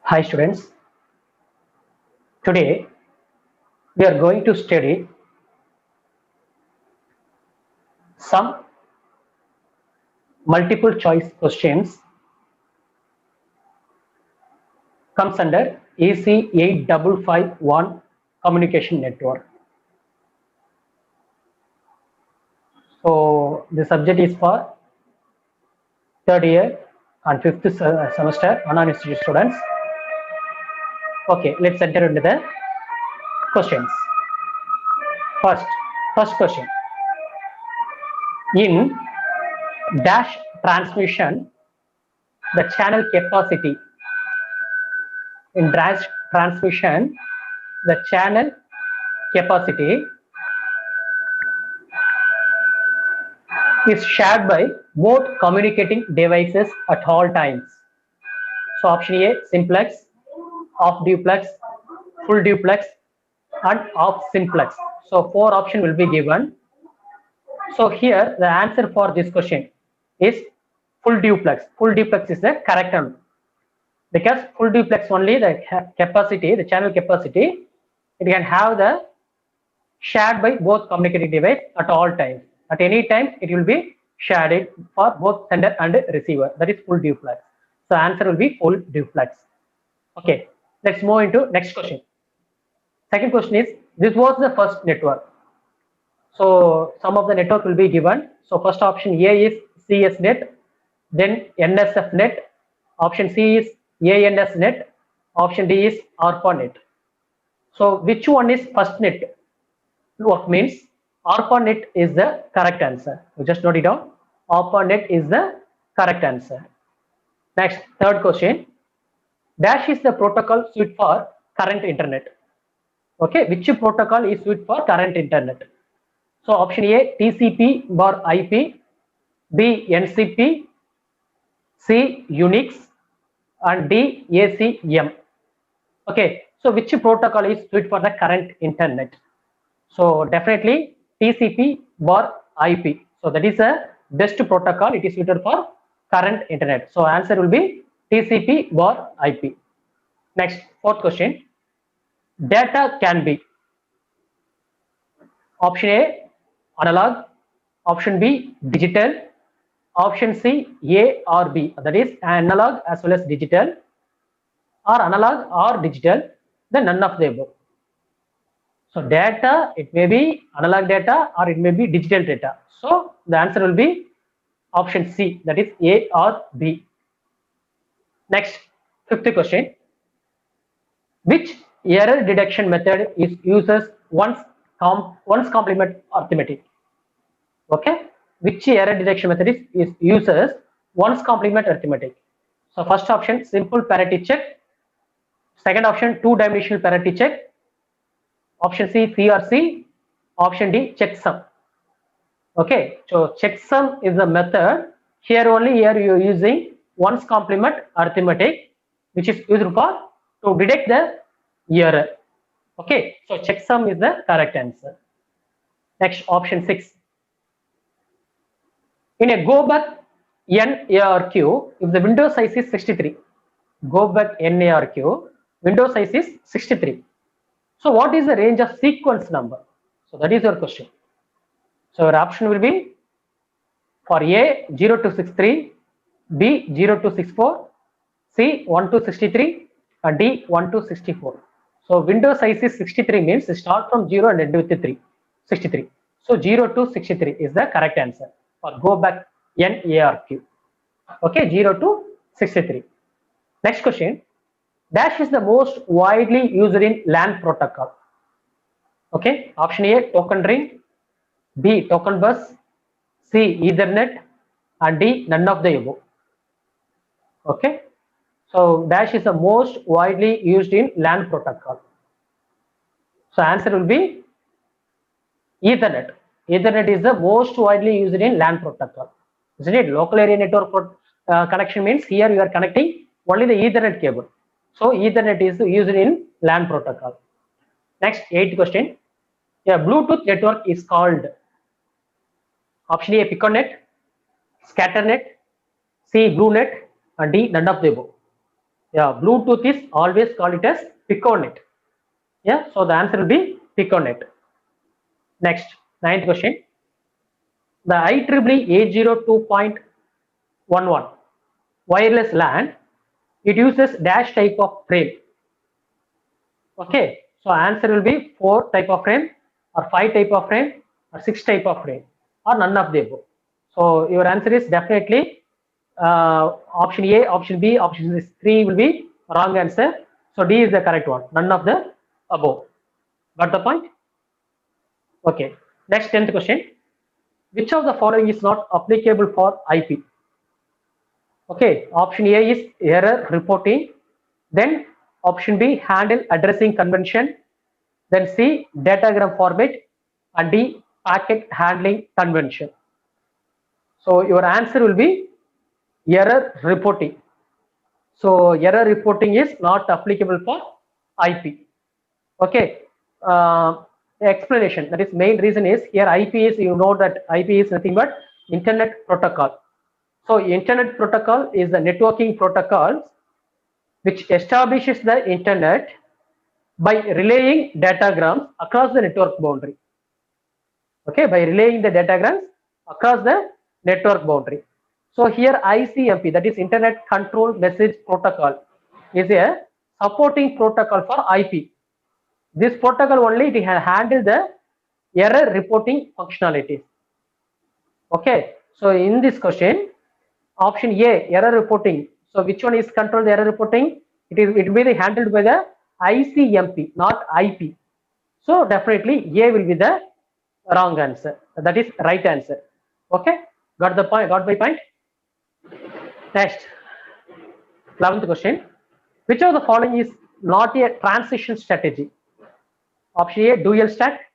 Hi students, today we are going to study some multiple choice questions comes under AC8551 communication network. So the subject is for third year and fifth semester Anna Institute students. Okay, let's enter into the questions. First question. In dash transmission, the channel capacity in dash transmission, the channel capacity is shared by both communicating devices at all times. So option A, simplex, off duplex, full duplex, and off simplex. So four options will be given. So here the answer for this question is full duplex. Full duplex is the correct one because full duplex only the capacity, the channel capacity, it can have the shared by both communicating device at all times. At any time, it will be shared for both sender and receiver. That is full duplex. So answer will be full duplex. Okay, let's move into next question. Second question is, this was the first network. So some of the network will be given. So first option A is CSNet, then NSFNet. Option C is ANSNet. Option D is ARPANET. So which one is first net? What means ARPANET is the correct answer. You just note it down. ARPANET is the correct answer. Next, third question. Dash is the protocol suite for current internet. Okay, which protocol is suite for current internet? So option A, TCP bar IP, B, NCP, C, Unix, and D, ACM. Okay, so which protocol is suite for the current internet? So definitely TCP bar IP. So that is a best protocol. It is suited for current internet. So answer will be TCP bar IP. Next, fourth question. Data can be option A analog, option B digital, option C A or B. That is analog as well as digital, or analog or digital. Then none of the above. So data, it may be analog data or it may be digital data. So the answer will be option C, that is A or B. Next, fifth question. Which error detection method is uses once complement arithmetic? Okay, which error detection method is uses once complement arithmetic? So first option, simple parity check. Second option, two-dimensional parity check. Option C, CRC. Option D, checksum. Okay, so checksum is the method. Here you are using ones complement arithmetic, which is used for to detect the error. Okay, so checksum is the correct answer. Next, option 6. In a go back NARQ, if the window size is 63, go back NARQ, window size is 63. So what is the range of sequence number? So that is your question. So your option will be for A 0 to 63, B 0 to 64, C 1 to 63, and D 1 to 64. So window size is 63 means start from 0 and end with 3, 63. So 0 to 63 is the correct answer for go back NARQ. Okay, 0 to 63. Next question. Dash is the most widely used in LAN protocol. Okay, option A token ring, B token bus, C Ethernet, and D none of the above. Okay, so dash is the most widely used in LAN protocol. So answer will be Ethernet. Ethernet is the most widely used in LAN protocol. Isn't it? Local area network connection means here you are connecting only the Ethernet cable. So Ethernet is used in LAN protocol. Next, 8th question. A Bluetooth network is called option A Piconet, Scatternet, C BlueNet, and D none of the above. Yeah, Bluetooth is always called it as Piconet. Yeah, so the answer will be Piconet. Next, ninth question. The IEEE 802.11 wireless LAN, it uses dash type of frame. Okay, so answer will be 4 type of frame or 5 type of frame or 6 type of frame or none of the above. So your answer is definitely option A, option B, option 3 will be wrong answer. So D is the correct one, none of the above. Got the point? Okay, next 10th question. Which of the following is not applicable for IP? Okay, option A is error reporting, then option B handle addressing convention, then C datagram format, and D packet handling convention. So your answer will be error reporting. So error reporting is not applicable for IP. Okay. Explanation, that is main reason is here IP is, you know that IP is nothing but internet protocol. So internet protocol is the networking protocol which establishes the internet by relaying datagrams across the network boundary. Okay, by relaying the datagrams across the network boundary. So here ICMP, that is Internet Control Message Protocol, is a supporting protocol for IP. This protocol only it handle the error reporting functionalities. Okay, so in this question, option A, error reporting. So which one is control the error reporting? It will be handled by the ICMP, not IP. So definitely A will be the wrong answer. That is right answer. Okay, got the point? Got my point? Next, 11th question. Which of the following is not a transition strategy? Option A, dual stack,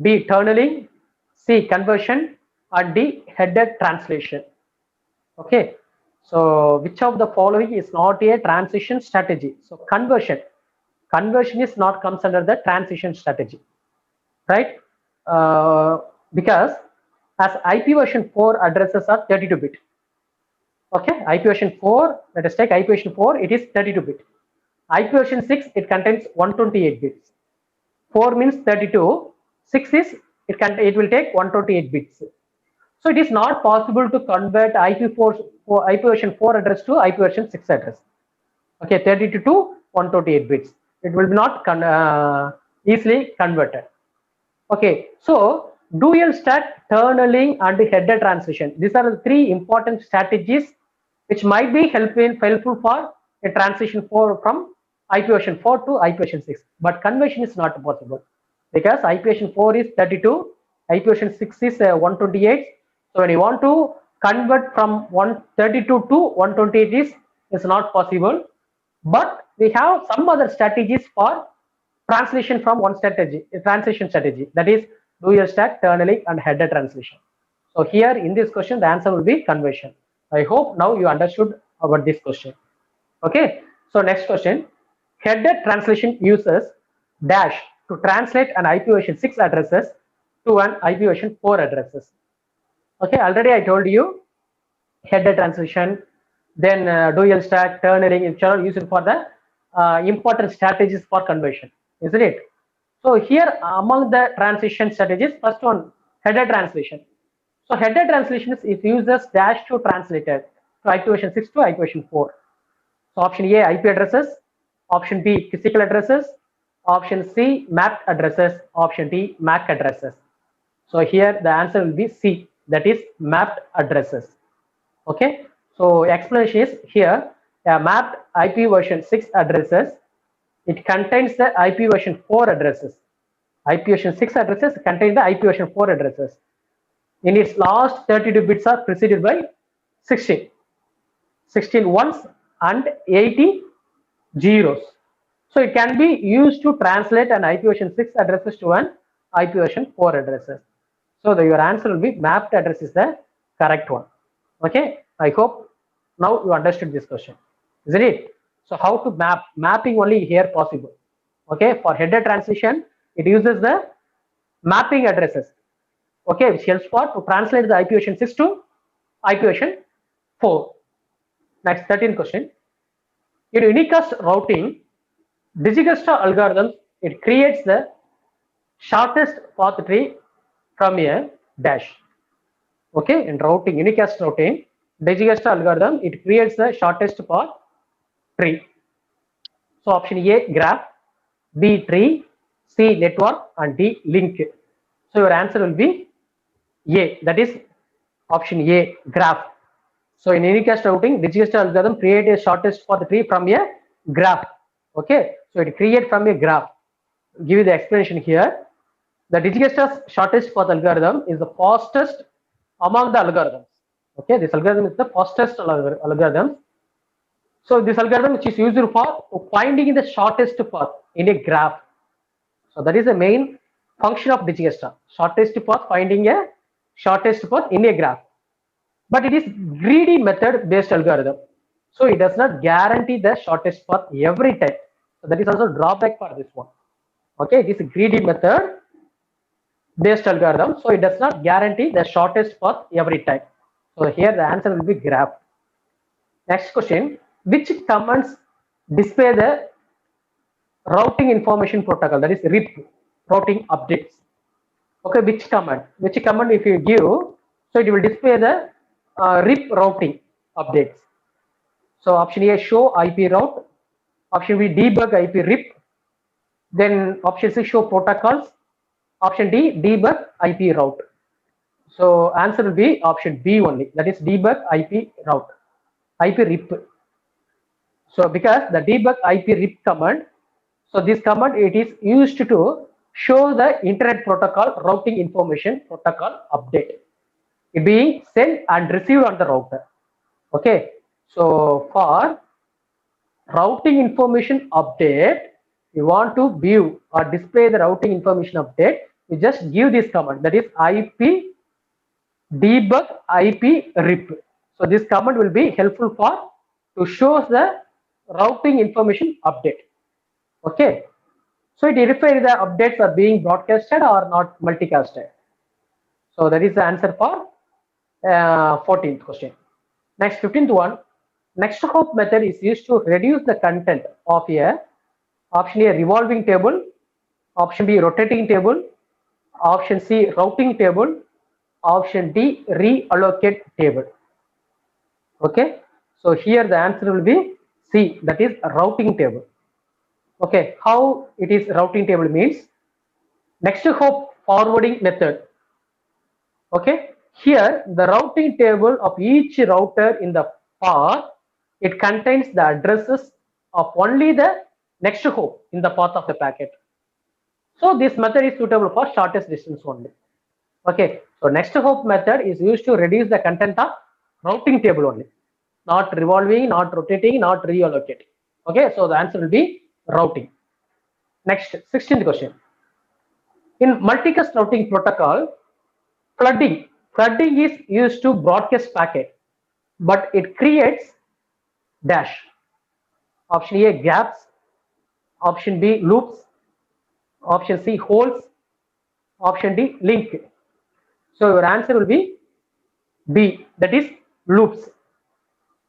B, tunneling, C, conversion, and D, headed translation. Okay, so which of the following is not a transition strategy? So conversion is not comes under the transition strategy, right? Because as IP version 4 addresses are 32-bit. Okay, IP version 4, let us take IP version 4, it is 32-bit. IP version 6, it contains 128 bits. 4 means 32, 6 is, it will take 128 bits. So it is not possible to convert IP version 4 address to IP version 6 address. Okay, 32 to 128 bits. It will be not easily converted. Okay, so dual stack, tunneling, and header transition. These are the 3 important strategies which might be helpful for a transition from IP version 4 to IP version 6. But conversion is not possible because IP version 4 is 32, IP version 6 is 128. So when you want to convert from 132 to 128 is not possible. But we have some other strategies for translation from one strategy, a transition strategy, that is dual stack, tunneling, and header translation. So here in this question, the answer will be conversion. I hope now you understood about this question. Okay, so next question. Header translation uses dash to translate an IP version 6 addresses to an IP version 4 addresses. Okay, already I told you header translation, then dual stack, tunneling, which are used for the important strategies for conversion, isn't it? So here among the transition strategies, first one, header translation. So header translation is uses dash to translated to IP version 6 to IP version 4. So option A, IP addresses, option B, physical addresses, option C, mapped addresses, option D, MAC addresses. So here the answer will be C, that is mapped addresses. Okay, so explanation is here, a mapped IP version 6 addresses, it contains the IP version 4 addresses. IP version 6 addresses contain the IP version 4 addresses. In its last 32 bits are preceded by 16 ones and 80 zeros. So it can be used to translate an IP version 6 addresses to an IP version 4 addresses. So your answer will be mapped address is the correct one. Okay, I hope now you understood this question, isn't it? So how to mapping only here possible. Okay, for header transition, it uses the mapping addresses. Okay, which helps for to translate the IP version 6 to IP version 4. Next, 13th question. In unicast routing, Digijkstra algorithm, it creates the shortest path tree from a dash. Okay, in routing, unicast routing, Digijkstra algorithm, it creates the shortest path tree. So option A, graph, B, tree, C, network, and D, link. So your answer will be A, that is option A, graph. So in unicast routing, Digijkstra algorithm create a shortest path tree from a graph. Okay, so it create from a graph. Give you the explanation here. The Digijkstra's shortest path algorithm is the fastest among the algorithms. Okay, this algorithm is the fastest algorithm. So this algorithm which is used for finding the shortest path in a graph. So that is the main function of Digijkstra. Shortest path, finding a shortest path in a graph. But it is greedy method based algorithm. So it does not guarantee the shortest path every time. So that is also drawback for this one. Okay, it is a greedy method based algorithm. So it does not guarantee the shortest path every time. So here the answer will be graph. Next question, which commands display the routing information protocol, that is RIP, routing updates? Okay, which command if you give, so it will display the RIP routing updates. So option A, show IP route, option B, debug IP RIP, then option C, show protocols, option D, debug IP route. So answer will be option B only, that is debug IP route, IP RIP. So because the debug IP RIP command, so this command, it is used to show the internet protocol routing information protocol update, it being sent and received on the router. Okay, so for routing information update, you want to view or display the routing information update, you just give this command, that is IP debug IP RIP. So this command will be helpful for to show the routing information update. Okay, so it verifies the updates are being broadcasted or not multicasted. So that is the answer for 14th question. Next, 15th one, next hop method is used to reduce the content of a option A, revolving table, option B, rotating table, option C, routing table, option D, reallocate table. Okay, so here the answer will be C, that is routing table. Okay, how it is routing table means, next hop forwarding method. Okay, here the routing table of each router in the path, it contains the addresses of only the next hop in the path of the packet. So this method is suitable for shortest distance only. Okay, so next hop method is used to reduce the content of routing table only, not revolving, not rotating, not reallocate. Okay, so the answer will be routing. Next, 16th question. In multicast routing protocol, flooding is used to broadcast packet, but it creates dash. Option A, gaps, option B, loops, option C, holes, option D, link. So your answer will be B, that is loops.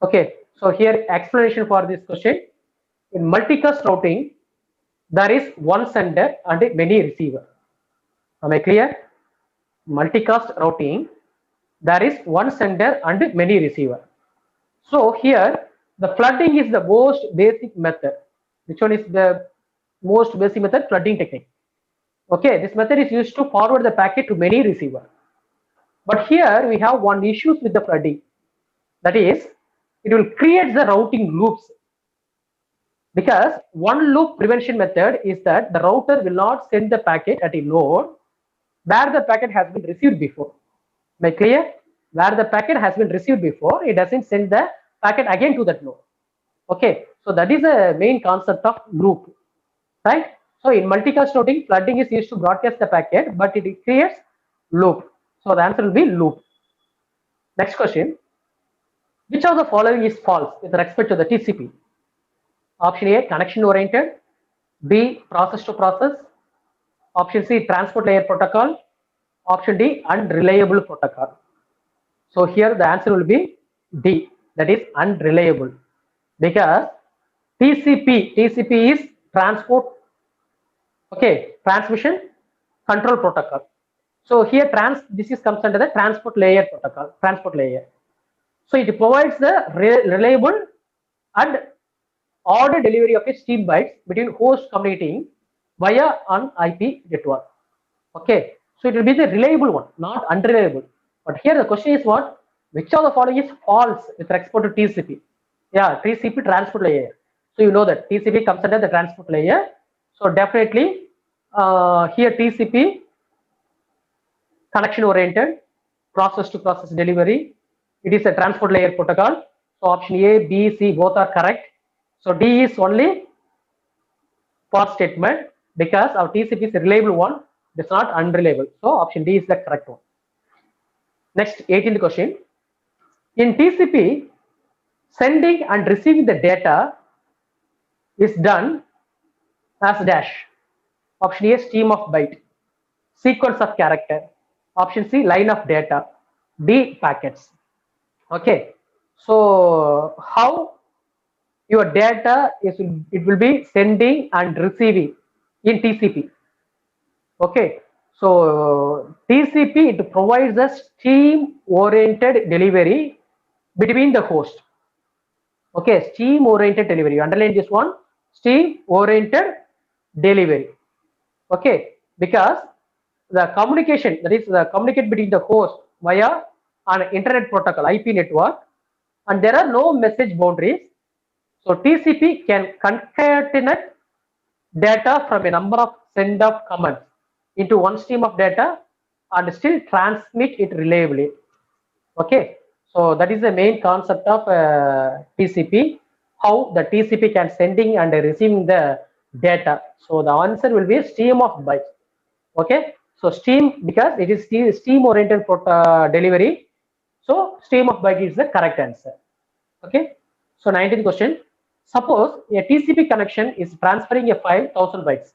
Okay, so here explanation for this question. In multicast routing, there is one sender and many receiver. Am I clear? Multicast routing, there is one sender and many receiver. So here the flooding is the most basic method. Which one is the most basic method? Flooding technique. Okay, this method is used to forward the packet to many receiver. But here we have one issue with the flooding. That is, it will create the routing loops. Because one loop prevention method is that the router will not send the packet at a node where the packet has been received before. Am I clear? Where the packet has been received before, it doesn't send the packet again to that node. Okay, so that is the main concept of loop, right? So in multicast routing, flooding is used to broadcast the packet, but it creates loop. So the answer will be loop. Next question, which of the following is false with respect to the TCP? Option A, connection oriented, B, process to process, option C, transport layer protocol, option D, unreliable protocol. So here the answer will be D, that is unreliable, because TCP is transport, okay, transmission control protocol. So here this is comes under the transport layer protocol, transport layer. So it provides the reliable and order delivery of a stream bytes between hosts communicating via an IP network. Okay, so it will be the reliable one, not unreliable. But here the question is what? Which of the following is false with respect to TCP? Yeah, TCP transport layer. So you know that TCP comes under the transport layer. So definitely here TCP connection oriented, process to process delivery. It is a transport layer protocol. So option A, B, C both are correct. So D is only false statement because our TCP is a reliable one. It's not unreliable. So option D is the correct one. Next, 18th question. In TCP, sending and receiving the data is done as dash. Option A, stream of byte. Sequence of character. Option C, line of data. D, packets. Okay. So how your data is, it will be sending and receiving in TCP. Okay. So TCP, it provides a stream oriented delivery between the host. Okay, stream oriented delivery. You underline this one, stream oriented delivery. Okay, because the communication, that is the communicate between the host via an internet protocol, IP network, and there are no message boundaries. So TCP can concatenate data from a number of send of commands into one stream of data and still transmit it reliably. Okay, so that is the main concept of TCP, how the TCP can sending and receiving the data. So the answer will be a stream of bytes. Okay, so stream, because it is stream oriented delivery, so stream of byte is the correct answer. Okay, so 19th question. Suppose a TCP connection is transferring a file 1000 bytes.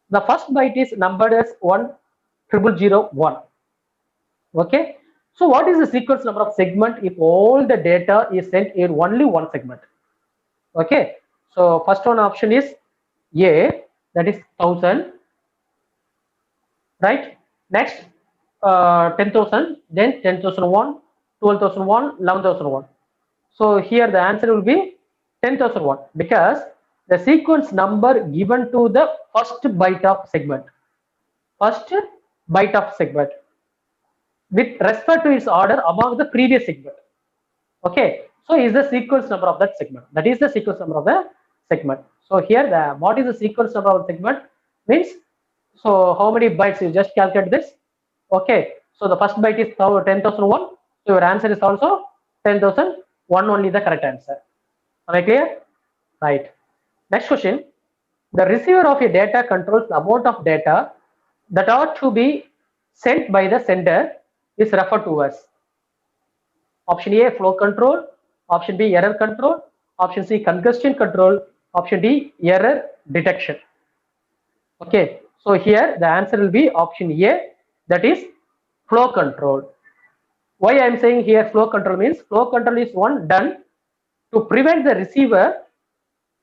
The first byte is numbered as 10001. Okay, so what is the sequence number of segment if all the data is sent in only one segment? Okay, so first one option is A, that is 1000, right? Next 10,000, then 10,001, 12,001, 11,001. So here the answer will be 10,001 because the sequence number given to the first byte of segment. First byte of segment with respect to its order among the previous segment. Okay, so is the sequence number of that segment. That is the sequence number of the segment. So here the what is the sequence number of the segment means, so how many bytes you just calculate this. Okay, so the first byte is 10,001. So your answer is also 10,001 only the correct answer. Am I clear? Right. Next question. The receiver of a data controls the amount of data that ought to be sent by the sender is referred to as option A, flow control, option B, error control, option C, congestion control, option D, error detection. Okay, so here the answer will be option A, that is flow control. Why I am saying here flow control means flow control is one done to prevent the receiver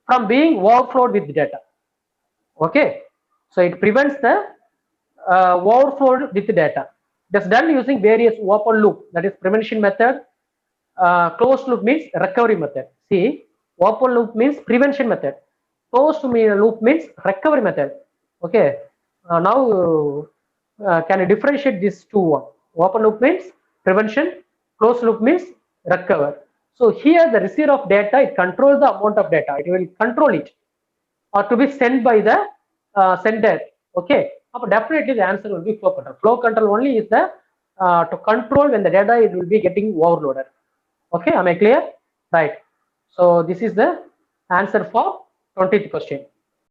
from being overflowed with data. Okay, so it prevents the overflow with data. That's done using various open loop, that is prevention method. Closed loop means recovery method. See, open loop means prevention method. Closed loop means recovery method. Okay, now can you differentiate these two? Open loop means prevention, closed loop means recover. So here the receiver of data, it controls the amount of data. It will control it or to be sent by the sender. Okay, but definitely the answer will be flow control. Flow control only is the to control when the data it will be getting overloaded. Okay, am I clear? Right. So this is the answer for 20th question.